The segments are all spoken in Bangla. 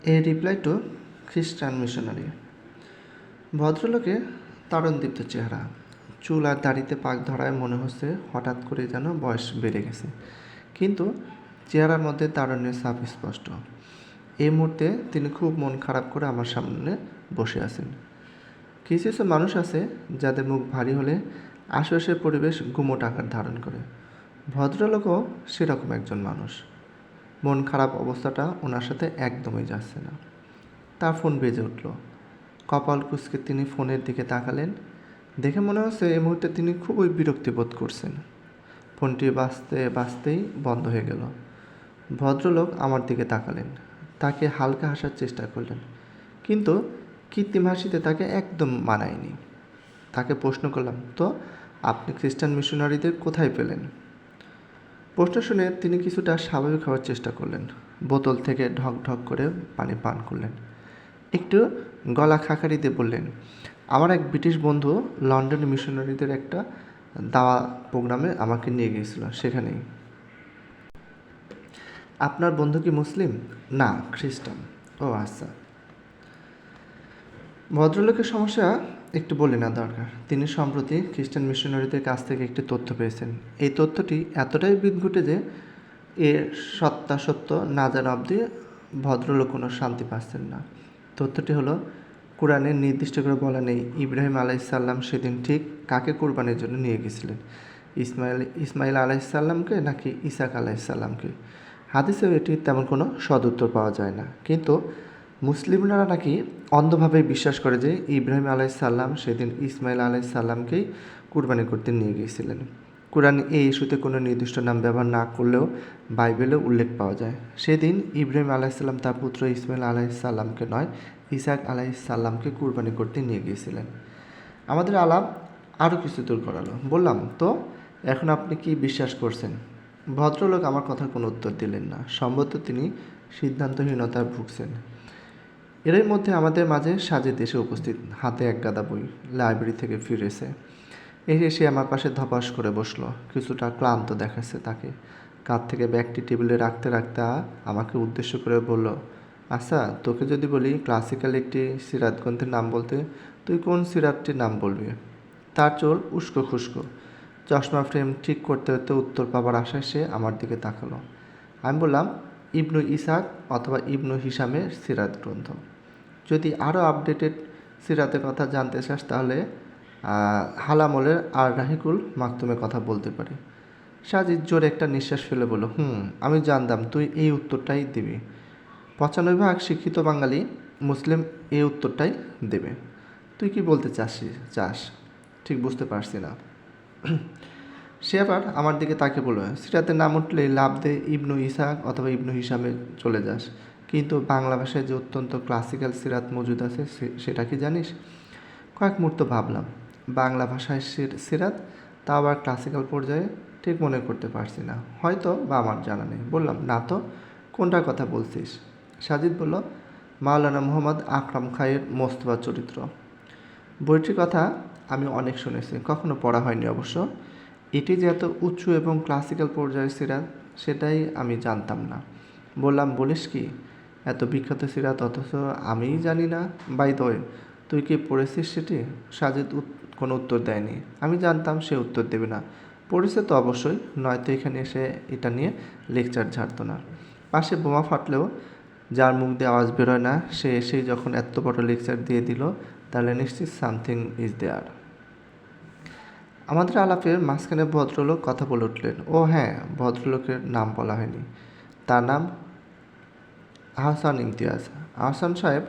এ রিপ্লাই টু খ্রিস্টান মিশনারি। ভদ্রলোকে তারুণদীপ্ত চেহারা, চুল আর দাড়িতে পাক ধরায় মনে হচ্ছে হঠাৎ করে যেন বয়স বেড়ে গেছে, কিন্তু চেহারার মধ্যে তারুণ্যের ছাপ স্পষ্ট। এই মুহূর্তে তিনি খুব মন খারাপ করে আমার সামনে বসে আছেন। কিছু কিছু মানুষ আছে যাদের মুখ ভারী হলে আশেপাশের পরিবেশ গুমোট আকার ধারণ করে। ভদ্রলোকও সেরকম একজন মানুষ। মন খারাপ অবস্থাটা ওনার সাথে একদমই যাচ্ছে না। তার ফোন বেজে উঠল। কপাল কুঁচকে তিনি ফোনের দিকে তাকালেন। দেখে মনে হচ্ছে এই মুহূর্তে তিনি খুবই বিরক্তি বোধ করছেন। ফোনটি বাজতে বাজতেই বন্ধ হয়ে গেল। ভদ্রলোক আমার দিকে তাকালেন, তাকে হালকা হাসার চেষ্টা করলেন, কিন্তু কৃত্রিম হাসিতে তাকে একদম মানায়নি। তাকে প্রশ্ন করলাম, তো আপনি খ্রিস্টান মিশনারিদের কোথায় পেলেন? প্রশ্ন শুনে তিনি কিছুটা স্বাভাবিক হওয়ার চেষ্টা করলেন। বোতল থেকে ঢক ঢক করে পানি পান করলেন। একটু গলা খাকারি দিয়ে বললেন, আমার এক ব্রিটিশ বন্ধু লন্ডনে মিশনারিদের একটা দাওয়া প্রোগ্রামে আমাকে নিয়ে গিয়েছিল, সেখানেই। আপনার বন্ধু কি মুসলিম? না, খ্রিস্টান। ও আচ্ছা। ভদ্রলোকের সমস্যা একটু বলে না দরকার। তিনি সম্প্রতি খ্রিস্টান মিশনারিদের কাছ থেকে একটি তথ্য পেয়েছেন। এই তথ্যটি এতটাই বিদঘুটে যে এর সত্যাসত্য না জানা অবধি ভদ্রলোক কোনো শান্তি পাচ্ছেন না। তথ্যটি হলো, কোরআনে নির্দিষ্ট করে বলা নেই ইব্রাহিম আলাইসাল্লাম সেদিন ঠিক কাকে কোরবানির জন্য নিয়ে গেছিলেন, ইসমাইল আলাইসাল্লামকে নাকি ইসাক আলাইসাল্লামকে। হাদিসেও এটির তেমন কোনো সদুত্তর পাওয়া যায় না, কিন্তু মুসলিমরা নাকি অন্ধভাবে বিশ্বাস করে যে ইব্রাহিম আলাইসাল্লাম সেদিন ইসমাইল আলাইসাল্লামকেই কুরবানি করতে নিয়ে গিয়েছিলেন। কোরআনে এই ইস্যুতে কোনো নির্দিষ্ট নাম ব্যবহার না করলেও বাইবেলে উল্লেখ পাওয়া যায় সেদিন ইব্রাহিম আলাইসাল্লাম তার পুত্র ইসমাইল আলাইসাল্লামকে নয়, ইসাক আলাইসাল্লামকে কুরবানি করতে নিয়ে গিয়েছিলেন। আমাদের আলাপ আরও কিছু দূর করালো। বললাম, তো এখন আপনি কি বিশ্বাস করছেন? ভদ্রলোক আমার কথার কোনো উত্তর দিলেন না। সম্ভবত তিনি সিদ্ধান্তহীনতায় ভুগছেন। এরই মধ্যে আমাদের মাঝে সাজিদ এসে উপস্থিত, হাতে এক গাদা বই। লাইব্রেরি থেকে ফিরেছে। এসে আমার পাশে ধপাস করে বসলো। কিছুটা ক্লান্ত দেখাচ্ছে তাকে। কাঁধ থেকে ব্যাগটি টেবিলে রাখতে রাখতে আমাকে উদ্দেশ্য করে বলল, আচ্ছা, তোকে যদি বলি ক্লাসিক্যাল একটি সিরাত গ্রন্থের নাম বলতে, তুই কোন সিরাতটির নাম বলবি? তার চোল উস্কো খুস্কো। চশমা ফ্রেম ঠিক করতে করতে উত্তর পাবার আশায় সে আমার দিকে তাকালো। আমি বললাম, ইবনু ইসাক অথবা ইবনু হিসামের সিরাত গ্রন্থ। যদি আরও আপডেটেড সিরাতের কথা জানতে চাস তাহলে হালামলের আর রাহিকুল মাকতুমের কথা বলতে পারি। সাজিদ জোরে একটা নিঃশ্বাস ফেলে বলল, আমি জানতাম তুই এই উত্তরটাই দিবি। 95% শিক্ষিত বাঙালি মুসলিম এই উত্তরটাই দেবে। তুই কি বলতে চাস ঠিক বুঝতে পারছি না। সে আবার আমার দিকে তাকে বলল, সিরাতের নাম উঠলেই লাভ দে ইবনু ইসাক অথবা ইবনু হিসামে চলে যাস, কিন্তু বাংলা ভাষায় যে অত্যন্ত ক্লাসিক্যাল সিরাত মজুদ আছে সেটা কি জানিস? কয়েক মুহূর্ত ভাবলাম। বাংলা ভাষায় সিরাত, তা আবার ক্লাসিক্যাল পর্যায়ে, ঠিক মনে করতে পারছি না, হয়তো বা আমার জানা নেই। বললাম, না তো, কোনটার কথা বলছিস? সাজিদ বলল, মাওলানা মুহাম্মদ আকরাম খাঁয়ের মোস্তফা চরিত্র। বইটির কথা আমি অনেক শুনেছি, কখনো পড়া হয়নি অবশ্য। এটি যে এত উঁচু এবং ক্লাসিক্যাল পর্যায়ের সিরাত সেটাই আমি জানতাম না। বললাম, বলিস কি, এত বিখ্যাত সিরাত অথচ আমিই জানি না। বাই দ্য ওয়ে, তুই কি পড়েছিস সেটি? সাজিদ কোনো উত্তর দেয়নি। আমি জানতাম সে উত্তর দেবে না। পড়েছে তো অবশ্যই, নয়তো এখানে এসে এটা নিয়ে লেকচার ঝাড়তো না। পাশে বোমা ফাটলেও যার মুখ দিয়ে আওয়াজ বেরোয় না সে এসেই যখন এত বড় লেকচার দিয়ে দিল, তাহলে নিশ্চিত সামথিং ইজ দেয়ার। আমাদের আলাপের মাঝখানে ভদ্রলোক কথা বলে উঠলেন। ও হ্যাঁ, ভদ্রলোকের নাম বলা হয়নি। তার নাম আহসান ইমতিয়াজ। আহসান সাহেব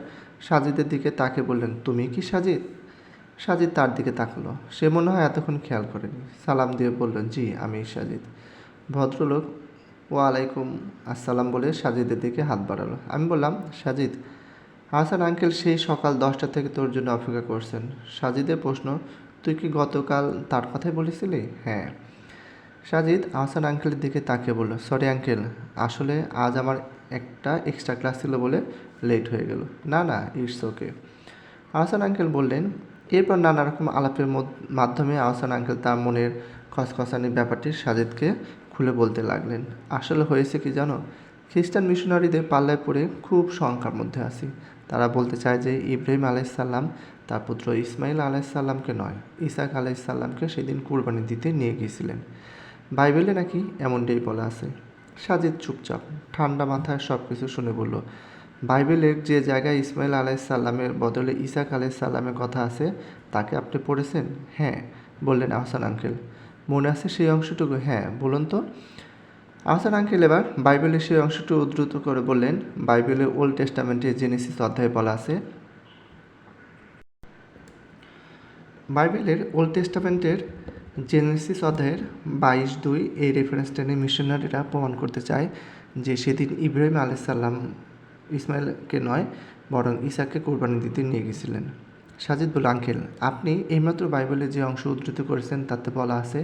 সাজিদের দিকে তাকে বললেন, তুমি কি সাজিদ? সাজিদ তার দিকে তাকালো। সে মনে হয় এতক্ষণ খেয়াল করেনি। সালাম দিয়ে বলল, জি, আমি সাজিদ। ভদ্রলোক ওয়ালাইকুম আসসালাম বলে সাজিদের দিকে হাত বাড়ালো। আমি বললাম, সাজিদ, আহসান আঙ্কেল সেই সকাল 10টা থেকে তোর জন্য অপেক্ষা করছেন। সাজিদের প্রশ্ন, তুই কি গতকাল তার কথাই বলেছিলি? হ্যাঁ। সাজিদ আহসান আঙ্কেলের দিকে তাকিয়ে বলল, সরি আঙ্কেল, আসলে আজ আমার একটা এক্সট্রা ক্লাস ছিল বলে লেট হয়ে গেল। না না, ইটস ওকে। আহসান আঙ্কেল বললেন। এরপর নানা রকম আলাপের মাধ্যমে আহসান আঙ্কেল তার মনের খসখসানির ব্যাপারটি সাজিদকে খুলে বলতে লাগলেন। আসলে হয়েছে কি জানো, খ্রিস্টান মিশনারিদের পাল্লায় পড়ে খুব শঙ্কার মধ্যে আছি। তারা বলতে চায় যে ইব্রাহিম আলাইসাল্লাম তার পুত্র ইসমাইল আলাইসাল্লামকে নয়, ইসাক আলাইসাল্লামকে সেদিন কুরবানি দিতে নিয়ে গিয়েছিলেন। বাইবেলে নাকি এমনটাই বলা আছে। সাজিদ চুপচাপ ঠান্ডা মাথায় সব কিছু শুনে বলল, বাইবেলের যে জায়গায় ইসমাইল আলাইসাল্লামের বদলে ইসাক আলাইসাল্লামের কথা আছে তাকে আপনি পড়েছেন? হ্যাঁ, বললেন আহসান আঙ্কেল। মনে আছে সেই অংশটুকু? হ্যাঁ, বলুন তো। আহসান আঙ্কেল এবার বাইবেলের সেই অংশটুকু উদ্ধৃত করে বললেন, বাইবেলের ওল্ড টেস্টামেন্টে জেনেসিস অধ্যায়ে বলা আছে, বাইবেলের ওল্ড টেস্টামেন্টের জেনেসিস অধ্যায়ের 22:2 এই রেফারেন্স টেনে মিশনারিরা প্রমাণ করতে চায় যে সেদিন ইব্রাহিম আলাইসাল্লাম ইসমাইলকে নয় বরং ইসাককে কোরবানি দিতে নিয়ে গেছিলেন। সাজিদ বলল, আঙ্কেল আপনি এইমাত্র বাইবেলে যে অংশ উদ্ধৃত করেছেন তাতে বলা আছে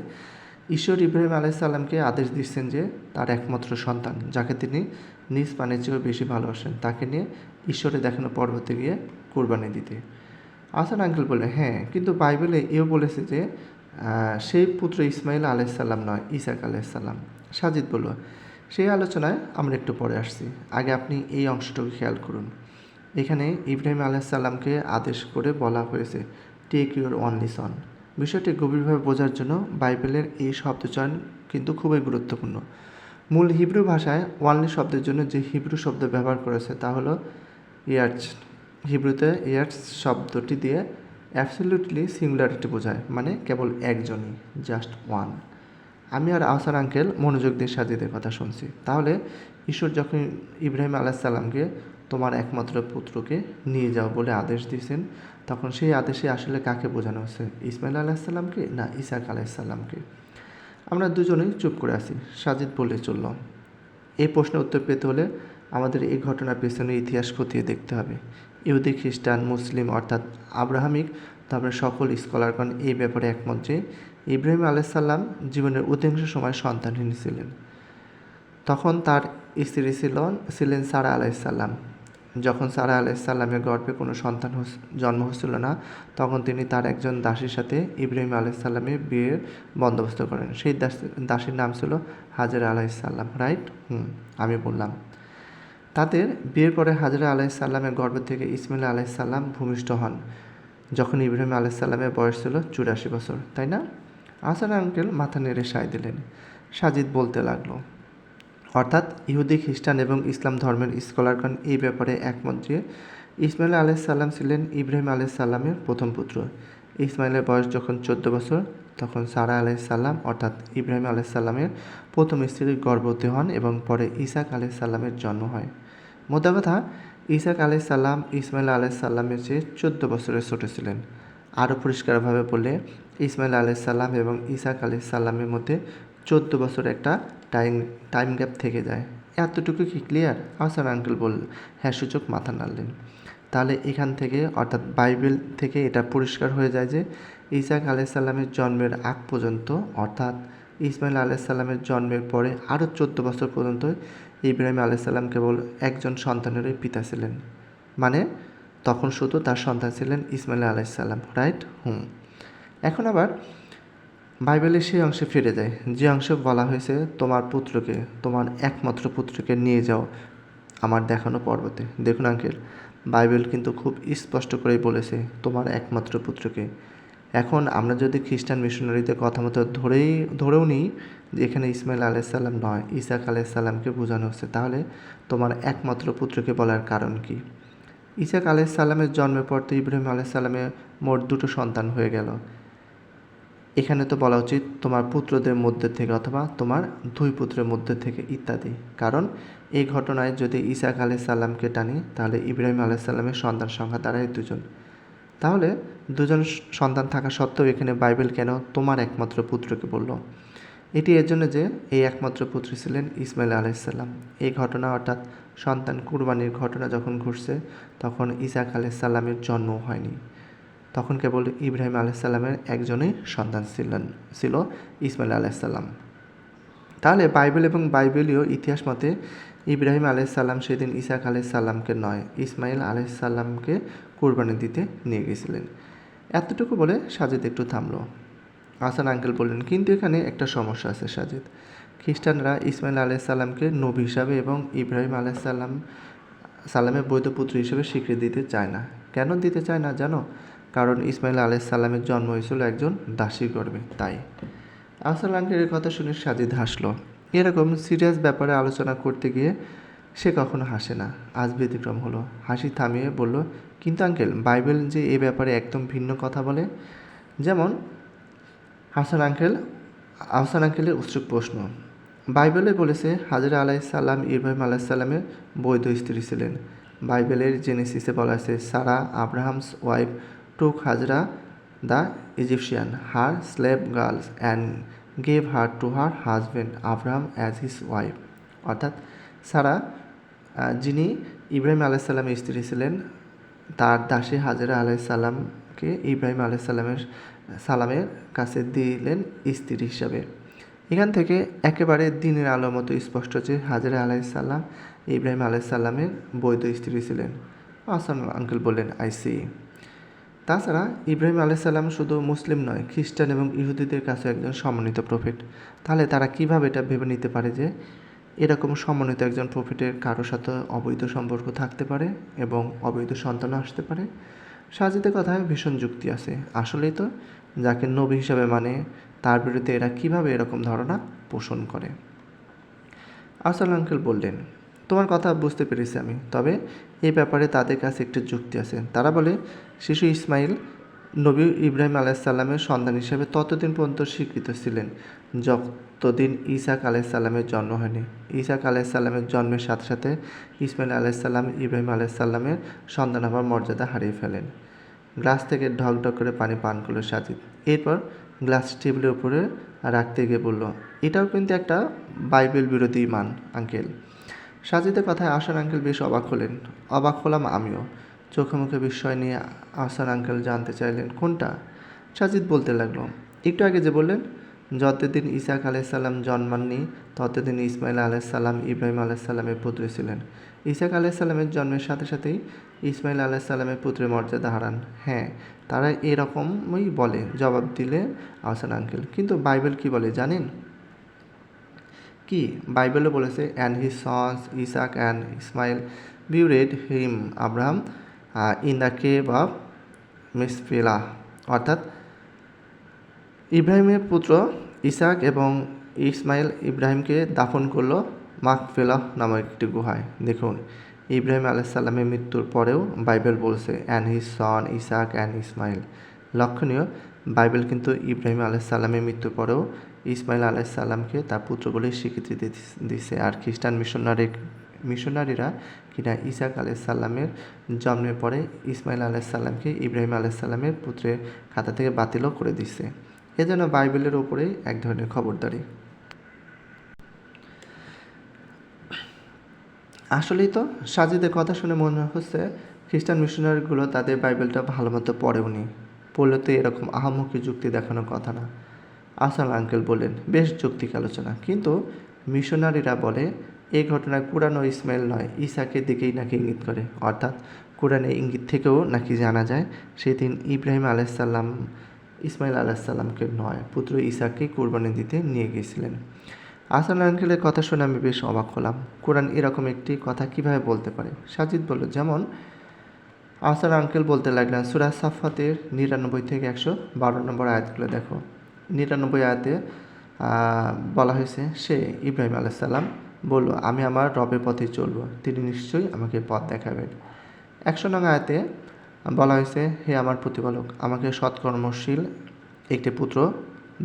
ঈশ্বর ইব্রাহিম আলাইসাল্লামকে আদেশ দিচ্ছেন যে তার একমাত্র সন্তান যাকে তিনি নিজ প্রাণের চেয়েও বেশি ভালোবাসেন তাকে নিয়ে ঈশ্বরের দেখানো পর্বতে গিয়ে কোরবানি দিতে। আহসান আঙ্কেল বলে, হ্যাঁ, কিন্তু বাইবেলে এও বলেছে যে সেই পুত্র ইসমাইল আলাইসাল্লাম নয়, ইসাক আলাইসাল্লাম। সাজিদ বলল, সেই আলোচনায় আমরা একটু পরে আসছি, আগে আপনি এই অংশটুকু খেয়াল করুন। এখানে ইব্রাহিম আলাইসাল্লামকে আদেশ করে বলা হয়েছে টেক ইউর অনলি সন। বিষয়টি গভীরভাবে বোঝার জন্য বাইবেলের এই শব্দচয়ন কিন্তু খুবই গুরুত্বপূর্ণ। মূল হিব্রু ভাষায় ওয়ানলি শব্দের জন্য যে হিব্রু শব্দ ব্যবহার করেছে তা হলো ইয়ার্চ। হিব্রুতে ইয়ার্চ শব্দটি দিয়ে অ্যাবসলিউটলি সিঙ্গুলারিটি বোঝায়, মানে কেবল একজনই, জাস্ট ওয়ান। আমি আর আহসান আঙ্কেল মনোযোগ দিয়ে সাজিদের কথা শুনছি। তাহলে ঈশ্বর যখন ইব্রাহিম আলাইসাল্লামকে তোমার একমাত্র পুত্রকে নিয়ে যাও বলে আদেশ দিয়েছেন, তখন সেই আদেশে আসলে কাকে বোঝানো হচ্ছে, ইসমাইল আলাইসাল্লামকে না ইসাক আলাইসাল্লামকে? আমরা দুজনেই চুপ করে আছি। সাজিদ বলে চলল, এই প্রশ্নের উত্তর পেতে হলে আমাদের এই ঘটনার পেছনে ইতিহাস খতিয়ে দেখতে হবে। ইহুদি, খ্রিস্টান, মুসলিম অর্থাৎ আব্রাহামিক ধর্মের সকল স্কলারগণ এই ব্যাপারে একমত যে ইব্রাহিম আলাইসাল্লাম জীবনের অধিকাংশ সময় সন্তানহীন ছিলেন। তখন তার স্ত্রী ছিলেন সারা আলাইসাল্লাম। যখন সারা আলাইসাল্লামের গর্ভে কোনো সন্তান জন্ম হচ্ছিল না, তখন তিনি তার একজন দাসীর সাথে ইব্রাহিম আলাইসাল্লামের বিয়ের বন্দোবস্ত করেন। সেই দাসীর নাম ছিল হাজেরা আলাইসাল্লাম, রাইট? আমি বললাম। তাদের বিয়ের পরে হাজেরা আলাইসাল্লামের গর্ভ থেকে ইসমাইল আলাইসাল্লাম ভূমিষ্ঠ হন যখন ইব্রাহিম আলাইসাল্লামের বয়স ছিল 84 বছর, তাই না? আহসান আঙ্কেল মাথা নেড়ে সায় দিলেন। সাজিদ বলতে লাগলো, অর্থাৎ ইহুদি, খ্রিস্টান এবং ইসলাম ধর্মের স্কলারগণ এই ব্যাপারে একমত যে ইসমাইল আলাইসাল্লাম ছিলেন ইব্রাহিম আলাইসাল্লামের প্রথম পুত্র। ইসমাইলের বয়স যখন 14 বছর, তখন সারা আলাইসাল্লাম অর্থাৎ ইব্রাহিম আলাইসাল্লামের প্রথম স্ত্রী গর্ভবতী হন এবং পরে ইসাক আলাইসাল্লামের জন্ম হয়। মোদ্দা কথা, ইসাক আলাইসাল্লাম ইসমাইল আলাইসাল্লামের চেয়ে 14 বছরের ছোট ছিলেন। আরও পরিষ্কারভাবে বললে ইসমাইল আলাইসাল্লাম এবং ইসাক আলাইসাল্লামের মধ্যে 14 বছর একটা টাইম গ্যাপ থেকে যায়। এতটুকু কি ক্লিয়ার? আহসান আঙ্কেল হ্যাঁ সূচক মাথা নাড়লেন। তাহলে এখান থেকে অর্থাৎ বাইবেল থেকে এটা পরিষ্কার হয়ে যায় যে ইসাক আলাইসাল্লামের জন্মের আগ পর্যন্ত অর্থাৎ ইসমাইল আলাইসাল্লামের জন্মের পরে আরও 14 বছর পর্যন্ত ইব্রাহিম আলাইসাল্লাম কেবল একজন সন্তানেরই পিতা ছিলেন, মানে তখন শুধু তার সন্তান ছিলেন ইসমাইল আলাইসাল্লাম, রাইট? এখন আবার বাইবেলের সেই অংশে ফিরে যায় যে অংশে বলা হয়েছে তোমার পুত্রকে, তোমার একমাত্র পুত্রকে নিয়ে যাও আমার দেখানো পর্বতে। দেখুন আঙ্কেল, বাইবেল কিন্তু খুব স্পষ্ট করেই বলেছে তোমার একমাত্র পুত্রকে। এখন আমরা যদি খ্রিস্টান মিশনারিদের কথা মতো ধরেও নিই যে এখানে ইসমাইল আলাইসাল্লাম নয় ইসাক আলাইসাল্লামকে বোঝানো হচ্ছে, তাহলে তোমার একমাত্র পুত্রকে বলার কারণ কি? ইসাক আলাইসাল্লামের জন্মের পর তো ইব্রাহিম আলাইসাল্লামের মোট 2 সন্তান হয়ে গেল। এখানে তো বলা উচিত তোমার পুত্রদের মধ্যে থেকে অথবা তোমার 2 পুত্রের মধ্যে থেকে ইত্যাদি, কারণ এই ঘটনায় যদি ইসাক আলাইসাল্লামকে টানি তাহলে ইব্রাহিম আলাইসাল্লামের সন্তান সংখ্যা দাঁড়ায় 2। তাহলে 2 সন্তান থাকা সত্ত্বেও এখানে বাইবেল কেন তোমার একমাত্র পুত্রকে বলল? এটি এর জন্য যে এই একমাত্র পুত্র ছিলেন ইসমাইল আলাইসাল্লাম। এই ঘটনা অর্থাৎ সন্তান কুরবানির ঘটনা যখন ঘটছে তখন ইসাক আলাইসাল্লামের জন্ম হয়নি, তখন কেবল ইব্রাহিম আলাইসাল্লামের একজনই সন্তান ছিল ইসমাইল আলাইসাল্লাম। তাহলে বাইবেল এবং বাইবেলীয় ইতিহাস মতে ইব্রাহিম আলাইসাল্লাম সেদিন ইসাক আলাইসাল্লামকে নয় ইসমাইল আলাইসাল্লামকে কুরবানি দিতে নিয়ে গেছিলেন। এতটুকু বলে সাজিদ একটু থামলো। আহসান আঙ্কেল বললেন, কিন্তু এখানে একটা সমস্যা আছে সাজিদ। খ্রিস্টানরা ইসমাইল আলাইসাল্লামকে নবী হিসাবে এবং ইব্রাহিম সালামের বৈধ পুত্র হিসেবে স্বীকৃতি দিতে চায় না। কেন দিতে চায় না জানো? কারণ ইসমাইল আলাইসাল্লামের জন্ম হয়েছিল একজন দাসীর গর্ভে, তাই। আহসান আঙ্কেলের কথা শুনে সাজিদ হাসলো। এরকম সিরিয়াস ব্যাপারে আলোচনা করতে গিয়ে সে কখনো হাসে না। আজ ব্যতিক্রম হলো। হাসি থামিয়ে বলল, কিন্তু আঙ্কেল, বাইবেল যে এ ব্যাপারে একদম ভিন্ন কথা বলে। যেমন? আহসান আঙ্কেলের উৎসুক প্রশ্ন। বাইবেলে বলেছে হাজরা আলাইসাল্লাম ইব্রাহিম আলাইসাল্লামের বৈধ স্ত্রী ছিলেন। বাইবেলের জেনেসিসে বলা আছে, Sarah Abraham's wife took Hajra the Egyptian her slave girls and gave her to her husband Abraham as his wife. অর্থাৎ সারা, যিনি ইব্রাহিম আলাইসাল্লামের স্ত্রী ছিলেন, তার দাসী হাজরা আলাইসাল্লামকে ইব্রাহিম সালামের কাছে দিলেন স্ত্রী হিসাবে। এখান থেকে একেবারে দিনের আলো মতো স্পষ্ট যে হাজরা আলাইসাল্লাম ইব্রাহিম আলাইসাল্লামের বৈধ স্ত্রী ছিলেন। আহসান আঙ্কেল বললেন, আই সি। তাছাড়া ইব্রাহিম আলাইসাল্লাম শুধু মুসলিম নয়, খ্রিস্টান এবং ইহুদিদের কাছে একজন সম্মানিত প্রফেট। তাহলে তারা কিভাবে এটা ভেবে নিতে পারে যে এরকম সম্মানিত একজন প্রফেটের কারোর সাথে অবৈধ সম্পর্ক থাকতে পারে এবং অবৈধ সন্তানও আসতে পারে? সাজিদের কথায় ভীষণ যুক্তি আছে। আসলেই তো, যাকে নবী হিসাবে মানে তার বিরুদ্ধে এরা কিভাবে এরকম ধারণা পোষণ করে। আহসান আঙ্কেল বললেন, তোমার কথা বুঝতে পেরেছি আমি, তবে এই ব্যাপারে তাদের কাছে একটি যুক্তি আছে। তারা বলে শিশু ইসমাইল নবী ইব্রাহিম আলাইসাল্লামের সন্তান হিসেবে ততদিন পর্যন্ত স্বীকৃত ছিলেন যতদিন ইসাক আলাইসাল্লামের জন্ম হয়নি। ইসাক আলাইসাল্লামের জন্মের সাথে সাথে ইসমাইল আলাইসাল্লাম ইব্রাহিম আলাইসাল্লামের সন্তান হওয়ার মর্যাদা হারিয়ে ফেলেন। গ্লাস থেকে ঢক ঢক করে পানি পান করলো সাজিদ। এরপর গ্লাস টেবিলের উপরে রাখতে গিয়ে বলল, এটাও কিন্তু একটা বাইবেল বিরোধী মান আঙ্কেল। সাজিদের কথায় আহসান আঙ্কেল বেশ অবাক হলেন। অবাক হলাম আমিও। চোখে মুখে বিস্ময় নিয়ে আহসান আঙ্কেল জানতে চাইলেন, কোনটা? সাজিদ বলতে লাগলো, একটু আগে যে বললেন যতদিন ইসাক আলাইসাল্লাম জন্মাননি ততদিন ইসমাইল আলাইসাল্লাম ইব্রাহিম আলাইসাল্লামের পুত্র ছিলেন। ইসাক আলাইসাল্লামের জন্মের সাথে সাথেই ইসমাইল আলাইসাল্লামের পুত্রের মর্যাদা হারান। হ্যাঁ, তারা এরকমই বলে, জবাব দিলে আহসান আঙ্কেল। কিন্তু বাইবেল কি বলে জানেন? কি? বাইবেলও বলেছে, and his sons Isaac and Ishmael buried him Abraham in the cave of Machpelah. অর্থাৎ ইব্রাহিমের পুত্র ইসাক এবং ইসমাইল ইব্রাহিমকে দাফন করল মাকফেলাহ নামক একটি গুহায়। দেখুন, ইব্রাহিম আলাইসাল্লামের মৃত্যুর পরেও বাইবেল বলছে and his son Isaac and Ishmael. লক্ষণীয়, বাইবেল কিন্তু ইব্রাহিম আলাইসাল্লামের মৃত্যুর পরেও ইসমাইল আলাইসাল্লামকে তার পুত্র বলে স্বীকৃতি দিছে। আর খ্রিস্টান মিশনারিরা কিনা ইসাক আলাইসাল্লামের জন্মের পরে ইসমাইল আলাইসাল্লামকে ইব্রাহিম আলাইসাল্লামের পুত্রের খাতা থেকে বাতিলও করে দিচ্ছে। এজন্য বাইবেলের ওপরেই এক ধরনের খবরদারি। আসলেই তো, সাজিদের কথা শুনে মনে হচ্ছে খ্রিস্টান মিশনারিগুলো তাদের বাইবেলটা ভালো মতো পড়েওনি। পড়লে তো এরকম আহামুখী যুক্তি দেখানোর কথা না। আহসান আঙ্কেল বললেন, বেশ যৌক্তিক আলোচনা, কিন্তু মিশনারিরা বলে এই ঘটনা কুরআন ও ইসমাইল নয়, ইসাকের দিকেই নাকি ইঙ্গিত করে। অর্থাৎ কুরআনের ইঙ্গিত থেকেও নাকি জানা যায় সেদিন ইব্রাহিম আলাইসাল্লাম ইসমাইল আলাইসাল্লামকে নয়, পুত্র ইসাককেই কুরবানি দিতে নিয়ে গিয়েছিলেন। আহসান আঙ্কেলের কথা শুনে আমি বেশ অবাক হলাম। কুরআন এরকম একটি কথা কিভাবে বলতে পারে? সাজিদ বলল, যেমন? আহসান আঙ্কেল বলতে লাগলেন, সূরা সাফফাতের 99 থেকে 112 নম্বর আয়াতগুলো দেখো। 99 আয়াতে বলা হয়েছে, সে ইব্রাহিম আলাইসাল্লাম বলল, আমি আমার রবের পথে চলব, তিনি নিশ্চয়ই আমাকে পথ দেখাবেন। 100 নং আয়াতে বলা হয়েছে, হে আমার প্রতিপালক, আমাকে সৎকর্মশীল একটি পুত্র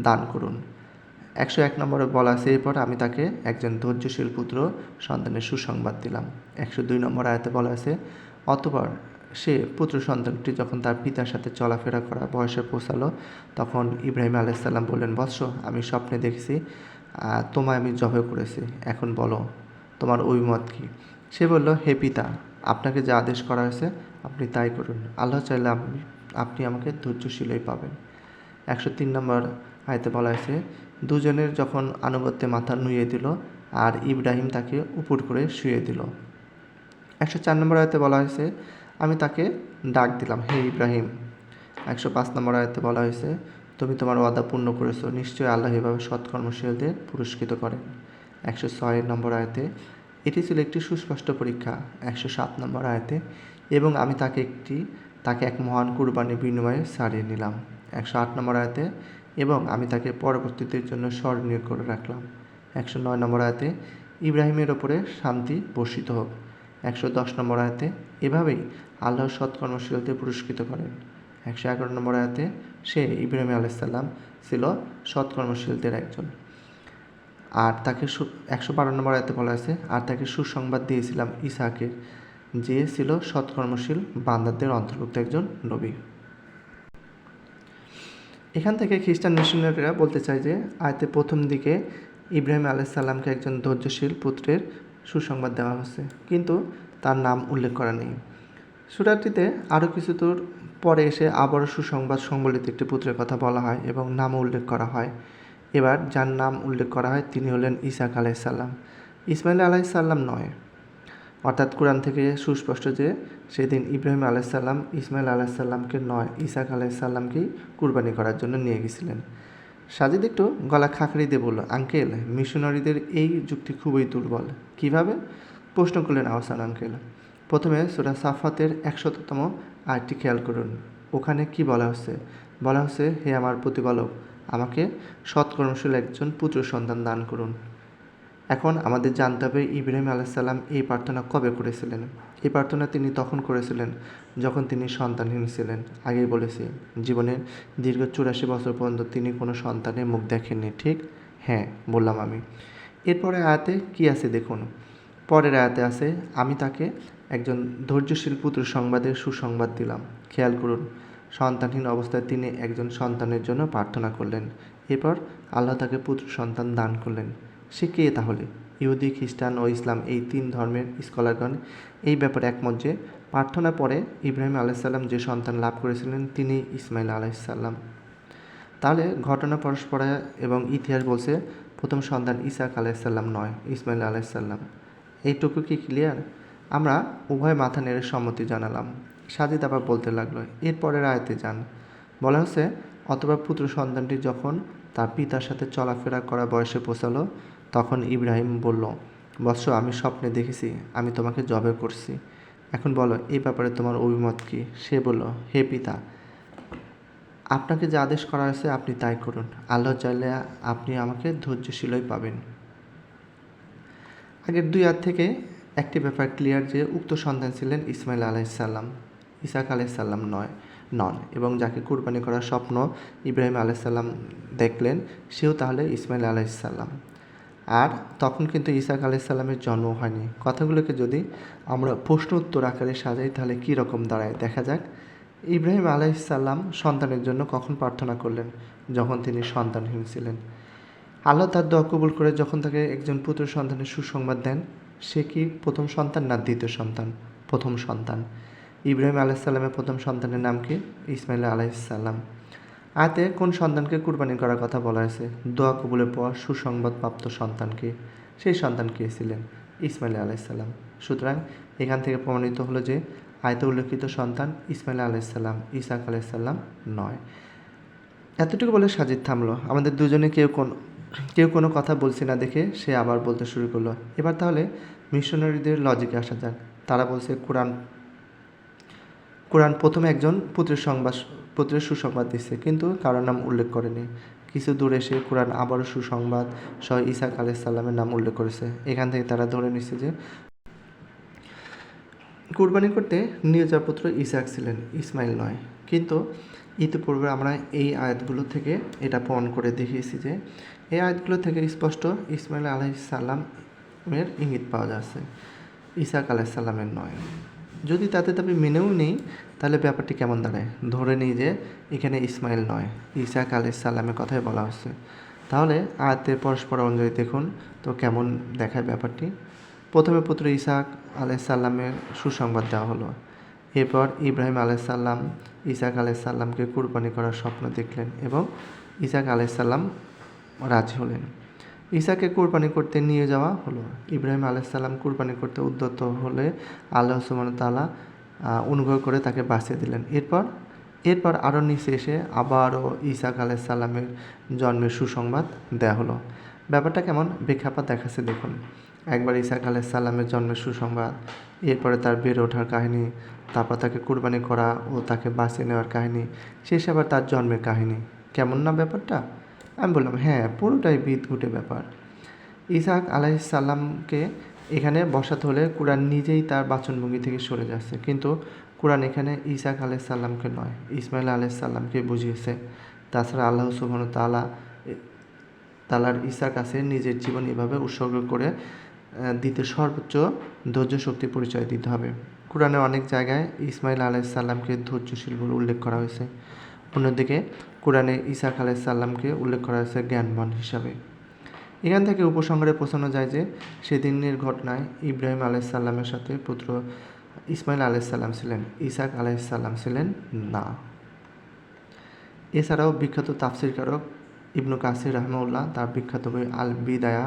দান করুন। 101 নম্বরে বলা আছে, এরপর আমি তাকে একজন ধৈর্যশীল পুত্র সন্তানের সুসংবাদ দিলাম। 102 নম্বর আয়াতে বলা আছে, অতঃপর সে পুত্র সন্তানটি যখন তার পিতার সাথে চলাফেরা করা বয়সে পৌঁছালো তখন ইব্রাহিম আলাইসাল্লাম বললেন, বৎস, আমি স্বপ্নে দেখেছি তোমায় আমি জবাই করেছি, এখন বলো তোমার অভিমত কী? সে বলল, হে পিতা, আপনাকে যা আদেশ করা হয়েছে আপনি তাই করুন, আল্লাহ চাইলে আপনি আমাকে ধৈর্যশীলই পাবেন। 103 নম্বর আয়াতে বলা হয়েছে, দুজনের যখন আনুগত্যে মাথা নুইয়ে দিল আর ইব্রাহিম তাকে উপর করে শুয়ে দিল। 104 নম্বর আয়াতে বলা হয়েছে, আমি তাকে ডাক দিলাম, হে ইব্রাহিম। 105 নম্বর আয়াতে বলা হয়েছে, তুমি তোমার ওয়াদা পূর্ণ করেছো, নিশ্চয়ই আল্লাহ এভাবে সৎকর্মশীলদের পুরস্কৃত করেন। 106 নম্বর আয়াতে, এটি ছিল একটি সুস্পষ্ট পরীক্ষা 107 নম্বর আয়াতে, এবং আমি তাকে এক মহান কুরবানির বিনিময়ে ছাড়িয়ে নিলাম 108 নম্বর আয়াতে, এবং আমি তাকে পরবর্তীদের জন্য স্মরণীয় করে রাখলাম 109 নম্বর আয়াতে, ইব্রাহিমের ওপরে শান্তি বর্ষিত হোক 110 নম্বর আয়াতে, এভাবেই আল্লাহ সৎকর্মশীলদের পুরস্কৃত করেন 111 নম্বর আয়াতে, সে ইব্রাহিম আলাইসাল্লাম ছিল সৎকর্মশীলদের একজন। আর তাকে 112 নম্বর আয়াতে বলা আছে, আর তাকে সুসংবাদ দিয়েছিলাম ইসাকে, যে ছিল সৎকর্মশীল বান্দাদের অন্তর্ভুক্ত একজন নবী। এখান থেকে খ্রিস্টান মিশনারিরা বলতে চায় যে আয়াতে প্রথম দিকে ইব্রাহিম আলাইসাল্লামকে একজন ধৈর্যশীল পুত্রের সুসংবাদ দেওয়া হচ্ছে, কিন্তু তার নাম উল্লেখ করা নেই। সূরাটিতে আরও কিছু দূর পরে এসে আবারও সুসংবাদ সংবলিত একটি পুত্রের কথা বলা হয় এবং নামও উল্লেখ করা হয়। এবার যার নাম উল্লেখ করা হয় তিনি হলেন ইসাক আলাইসাল্লাম, ইসমাইল আলাইসাল্লাম নয়। অর্থাৎ কোরআন থেকে সুস্পষ্ট যে সেদিন ইব্রাহিম আলাইসাল্লাম ইসমাইল আলাইসাল্লামকে নয়, ইসাক আলাইসাল্লামকেই কুরবানি করার জন্য নিয়ে গেছিলেন। সাজিদ একটু গলা খাঁকড়ি দিয়ে বলল, আঙ্কেল, মিশনারিদের এই যুক্তি খুবই দুর্বল। কিভাবে? প্রশ্ন করলেন আহসান আঙ্কেল। প্রথমে সূরা সাফাতের 100তম আয়াতটি খেয়াল করুন। ওখানে কি বলা হচ্ছে? বলা হচ্ছে, হে আমার প্রতিপালক, আমাকে সৎকর্মশীল একজন পুত্র সন্তান দান করুন। এখন আমাদের জানতে হবে ইব্রাহিম আলাইসাল্লাম এই প্রার্থনা কবে করেছিলেন। এই প্রার্থনা তিনি তখন করেছিলেন যখন তিনি সন্তানহীন ছিলেন। আগেই বলেছি, জীবনের দীর্ঘ 84 বছর পর্যন্ত তিনি কোনো সন্তানের মুখ দেখেননি, ঠিক? হ্যাঁ, বললাম আমি। এরপরে আয়াতে কি আছে দেখুন। পরের আয়াতে আছে, আমি তাকে একজন ধৈর্যশীল পুত্র সংবাদের সুসংবাদ দিলাম। খেয়াল করুন, সন্তানহীন অবস্থায় তিনি একজন সন্তানের জন্য প্রার্থনা করলেন। এরপর আল্লাহ তাকে পুত্র সন্তান দান করলেন। সে কে তাহলে? ইহুদি, খ্রিস্টান ও ইসলাম এই 3 ধর্মের স্কলারগণ এই ব্যাপারে একমত যে প্রার্থনার পরে ইব্রাহিম আলাইসাল্লাম যে সন্তান লাভ করেছিলেন তিনি ইসমাইল আলাইসাল্লাম। তাহলে ঘটনা পরস্পরা এবং ইতিহাস বলছে প্রথম সন্তান ইসাক আলাইসাল্লাম নয়, ইসমাইল আলাইসাল্লাম। এইটুকু কি ক্লিয়ার? আমরা উভয় মাথা নেড়ে সম্মতি জানালাম। সাজিদ আবার বলতে লাগলো, এরপরের আয়াতে যান। বলা হচ্ছে, অথবা পুত্র সন্তানটি যখন তার পিতার সাথে চলাফেরা করা বয়সে পৌঁছালো, তখন ইব্রাহিম বলল, বৎস, আমি স্বপ্নে দেখেছি আমি তোমাকে জবে করছি। এখন বলো, এই ব্যাপারে তোমার অভিমত কি? সে বলল, হে পিতা, আপনাকে যে আদেশ করা হয়েছে আপনি তাই করুন। আল্লাহ চাইলে আপনি আমাকে ধৈর্যশীলই পাবেন। আগের 2 আয়াত থেকে একটি ব্যাপার ক্লিয়ার যে উক্ত সন্তান ছিলেন ইসমাইল আলাইসাল্লাম, ইসাক আলাইসাল্লাম নন, এবং যাকে কুরবানি করার স্বপ্ন ইব্রাহিম আলাইসাল্লাম দেখলেন সেও তাহলে ইসমাইল আলাইসাল্লাম। আর তখন কিন্তু ইসাক আলাইসাল্লামের জন্ম হয়নি। কথাগুলোকে যদি আমরা প্রশ্ন উত্তর আকারে সাজাই তাহলে কী রকম দাঁড়ায় দেখা যাক। ইব্রাহিম আলাইসাল্লাম সন্তানের জন্য কখন প্রার্থনা করলেন? যখন তিনি সন্তানহীন ছিলেন। আল্লাহ তার দোয়া কবুল করে যখন তাকে একজন পুত্র সন্তানের সুসংবাদ দেন, সে কি প্রথম সন্তান না দ্বিতীয় সন্তান? প্রথম সন্তান। ইব্রাহিম আলাইসাল্লামের প্রথম সন্তানের নাম কি? ইসমাইল আলাইসাল্লাম। আয়াতে কোন সন্তানকে কুরবানি করার কথা বলা হয়েছে? দোয়া কবুলের পর সুসংবাদপ্রাপ্ত সন্তানকে। সেই সন্তান কে ছিলেন? ইসমাইল আলাইসাল্লাম। সুতরাং এখান থেকে প্রমাণিত হলো যে আয়াতে উল্লেখিত সন্তান ইসমাইল আলাইসাল্লাম, ইসাক আলাইসাল্লাম নয়। এতটুকু বলে সাজিদ থামলো। আমাদের দুজনে কেউ কোনো কথা বলছে না দেখে সে আবার বলতে শুরু করলো। এবার তাহলে মিশনারিদের লজিকে আসা যাক। তারা বলছে কোরআন প্রথমে একজন পুত্রের সুসংবাদ দিচ্ছে, কিন্তু কারোর নাম উল্লেখ করেনি। কিছু দূর এসে কোরআন আবারও সুসংবাদ সহ ইসাক আলাইসাল্লামের নাম উল্লেখ করেছে। এখান থেকে তারা ধরে নিচ্ছে যে কুরবানি করতে নিয়ে যাওয়া পুত্র ইসাক ছিলেন, ইসমাইল নয়। কিন্তু ইতিপূর্বে আমরা এই আয়াতগুলো থেকে এটা প্রমাণ করে দেখিয়েছি যে এই আয়াতগুলো থেকে স্পষ্ট ইসমাইল আলাইসাল্লামের ইঙ্গিত পাওয়া যাচ্ছে, ইসাক আলাইসাল্লামের নয়। যদি তাতে মেনেও নেই তাহলে ব্যাপারটি কেমন দাঁড়ায়? ধরে নিই যে এখানে ইসমাইল নয়, ইসাক আলাইসাল্লামের কথাই বলা হচ্ছে। তাহলে আয়াতের পরস্পর অনুযায়ী দেখুন তো কেমন দেখায় ব্যাপারটি। প্রথমে পুত্র ইসাক আলাইসাল্লামের সুসংবাদ দেওয়া হলো। এরপর ইব্রাহিম আলাইসাল্লাম ইসাক আলাইসাল্লামকে কুরবানি করার স্বপ্ন দেখলেন এবং ইসাক আলাইসাল্লাম রাজি হলেন। ইসাকে কুরবানি করতে নিয়ে যাওয়া হলো। ইব্রাহিম আলাইসাল্লাম কুরবানি করতে উদ্যত হলে আল্লাহ সুবহানাহু ওয়া তাআলা অনুগ্রহ করে তাকে বাঁচিয়ে দিলেন। এরপর আরও নিচে এসে আবারও ইসাক আলাইসাল্লামের জন্মের সুসংবাদ দেওয়া হলো। ব্যাপারটা কেমন বেখাপ্পা দেখাচ্ছে দেখুন। একবার ইসাক আলাইহিস সালামের জন্মের সুসংবাদ, এরপরে তার বেড়ে ওঠার কাহিনী, তারপর তাকে কুরবানি করা ও তাকে বাঁচিয়ে নেওয়ার কাহিনী, শেষে আবার তার জন্মের কাহিনী। কেমন না ব্যাপারটা? আমি বললাম, হ্যাঁ, পুরোটাই বিদঘুটে ব্যাপার। ইসাক আলাইহিস সালামকে এখানে বসাতে হলে কুরআন নিজেই তার বাচনভঙ্গি থেকে সরে যাচ্ছে, কিন্তু কুরআন এখানে ইসাক আলাইহিস সালামকে নয়, ইসমাইল আলাইহিস সালামকে বুঝিয়েছে। তাছাড়া আল্লাহ সুবহানাহু তাআলার ঈসার কাছে নিজের জীবন এভাবে উৎসর্গ করে দিতে সর্বোচ্চ ধৈর্য শক্তি পরিচয় দিতে হবে। কুরআনে অনেক জায়গায় ইসমাইল আলাইহিস সালামকে ধৈর্যশীল বলে উল্লেখ করা হয়েছে, অন্যদিকে কুরআনে ইসাক আলাইহিস সালামকে উল্লেখ করা হয়েছে জ্ঞানবান হিসাবে। এখান থেকে উপসংহারে পৌঁছানো যায় যে সেদিনের ঘটনায় ইব্রাহিম আলাইহিস সালামের সাথে পুত্র ইসমাইল আলাইহিস সালাম ছিলেন, ইসাক আলাইহিস সালাম ছিলেন না। এছাড়াও বিখ্যাত তাফসীরকারক ইবনু কাসির রাহিমাহুল্লাহ তার বিখ্যাত বই আল বিদায়া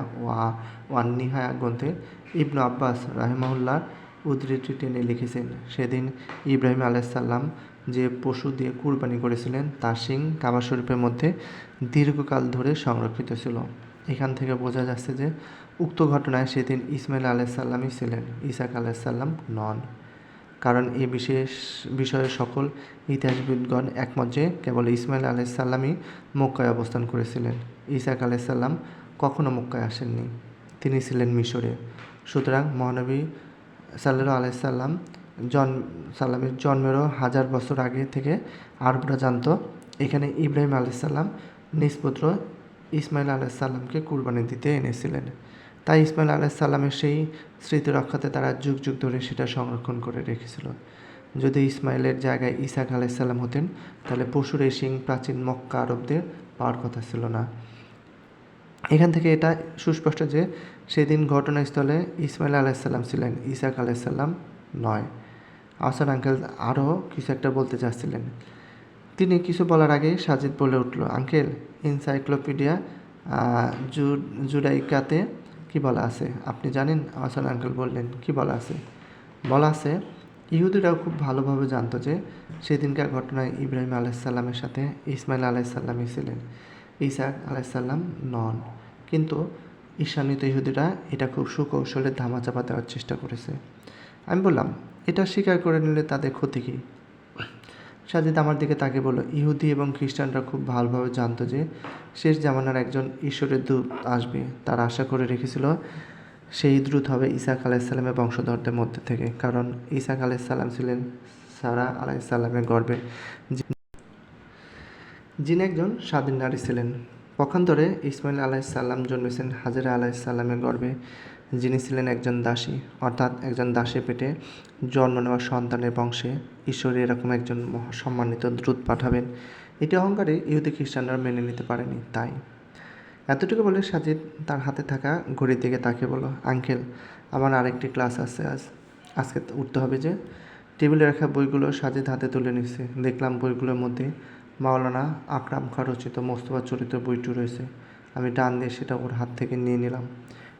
ওয়ান নিহায়া গ্রন্থে ইবনু আব্বাস রাহিমাহুল্লাহর উদ্ধৃতি টেনে লিখেছেন, সেদিন ইব্রাহিম আলাইহিস সালাম যে পশু দিয়ে কুরবানি করেছিলেন তার শিং কাবা শরীফের মধ্যে দীর্ঘকাল ধরে সংরক্ষিত ছিল। এখান থেকে বোঝা যাচ্ছে যে উক্ত ঘটনায় সেদিন ইসমাইল আলাইহিস সালামই ছিলেন, ইসাক আলাইহিস সালাম নন। কারণ এই বিষয়ে সকল ইতিহাসবিদগণ একমত যে কেবল ইসমাইল আলাইহিস সালামই মক্কায় অবস্থান করেছিলেন। ইসাক আলাইহিস সালাম কখনও মক্কায় আসেননি, তিনি ছিলেন মিশরে। সুতরাং মহানবী সাল্লাল্লাহু আলাইহি সাল্লামের জন্মেরও 1000 বছর আগে থেকে আরবরা জানত এখানে ইব্রাহিম আলাইহিস সালাম নিজ পুত্র ইসমাইল আলাইহিস সালামকে কুরবানি দিতে এনেছিলেন। তাই ইসমাইল আলাইহিস সালামের সেই স্মৃতি রক্ষাতে তারা যুগ যুগ ধরে সেটা সংরক্ষণ করে রেখেছিল। যদি ইসমাইলের জায়গায় ইসাক আলাইহিস সালাম হতেন, তাহলে পশুর এই শিং প্রাচীন মক্কা আরবদের পাওয়ার কথা ছিল না। এখান থেকে এটা সুস্পষ্ট যে সেদিন ঘটনাস্থলে ইসমাইল আলাইহিস সালাম ছিলেন, ইসাক আলাইহিস সালাম নয়। আহসান আঙ্কেল আরও কিছু একটা বলতে চাচ্ছিলেন। তিনি কিছু বলার আগে সাজিদ বলে উঠল, আঙ্কেল, এনসাইক্লোপিডিয়া জুডাইকাতে কি বলা আছে আপনি জানেন? আহসান আঙ্কেল বললেন, কি বলা আছে? বলা আছে ইহুদিরাও খুব ভালোভাবে জানতো যে সেদিনকার ঘটনায় ইব্রাহিম আলাইহিস সালামের সাথে ইসমাইল আলাইহিস সালামই ছিলেন, ইসাক আলাইহিস সালাম নন। কিন্তু ঈর্ষান্বিত ইহুদিরা এটা খুব সুকৌশলে ধামাচাপা দেওয়ার চেষ্টা করেছে। আমি বললাম, এটা স্বীকার করে নিলে তাদের ক্ষতি কী? সাজিদ আমার দিকে তাকে বলল, ইহুদি এবং খ্রিস্টানরা খুব ভালোভাবে জানতো যে শেষ জামানার একজন ঈশ্বরের দূত আসবে। তারা আশা করে রেখেছিল সেই দূত হবে ইসাক আলাইহিস সালামের বংশধরদের মধ্যে থেকে, কারণ ইসাক আলাইহিস সালাম ছিলেন সারা আলাইহিস সালামের গর্ভে, যিনি একজন স্বাধীন নারী ছিলেন। পক্ষান্তরে ইসমাইল আলাইহিস সালাম জন্মেছেন হাজেরা আলাইহিস সালামের গর্ভে, যিনি ছিলেন একজন দাসী, অর্থাৎ একজন দাসের পেটে জন্ম নেওয়া সন্তানের বংশে ঈশ্বর এরকম একজন সম্মানিত দূত পাঠাবেন, এটি অহংকারে ইহুদি খ্রিস্টানরা মেনে নিতে পারেনি। তাই এতটুকু বলে সাজিদ তার হাতে থাকা ঘড়ির দিকে তাকিয়ে বলল, আঙ্কেল, আমার আরেকটি ক্লাস আছে, আজকে উঠতে হবে যে। টেবিলে রাখা বইগুলো সাজিদ হাতে তুলে নিচ্ছে। দেখলাম বইগুলোর মধ্যে মাওলানা আকরাম খাঁ রচিত মোস্তফা চরিত্র বইটি রয়েছে। আমি টান দিয়ে সেটা ওর হাত থেকে নিয়ে নিলাম।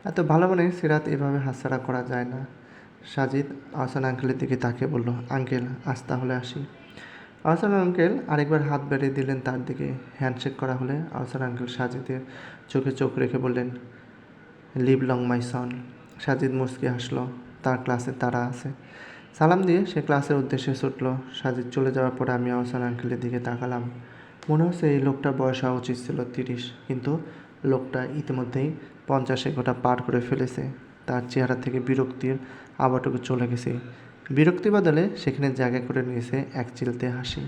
এত ভালো মানে সিরাত এভাবে হাতছাড়া করা যায় না। সাজিদ আহসান আঙ্কেলের দিকে তাকিয়ে বলল, আঙ্কেল, আজ তাহলে আসি। আহসান আঙ্কেল আরেকবার হাত বেড়ে দিলেন তার দিকে। হ্যান্ডশেক করা হলে আহসান আঙ্কেল সাজিদের চোখে চোখ রেখে বললেন, লিভ লং মাই সন। সাজিদ মুচকি হাসলো, তার ক্লাসে তারা আছে। সালাম দিয়ে সে ক্লাসের উদ্দেশ্যে ছুটল। সাজিদ চলে যাওয়ার পরে আমি আহসান আঙ্কেলের দিকে তাকালাম। মনে হচ্ছে এই লোকটার বয়স হওয়া উচিত ছিল 30, কিন্তু লোকটা ইতিমধ্যেই 50-এর গোটা পার করে ফেলেছে। তার চেহারা থেকে বিরক্তির আভাটুকু চলে গেছে। বিরক্তি বদলে সেখানে জায়গা করে নিয়েছে এক চিলতে হাসি।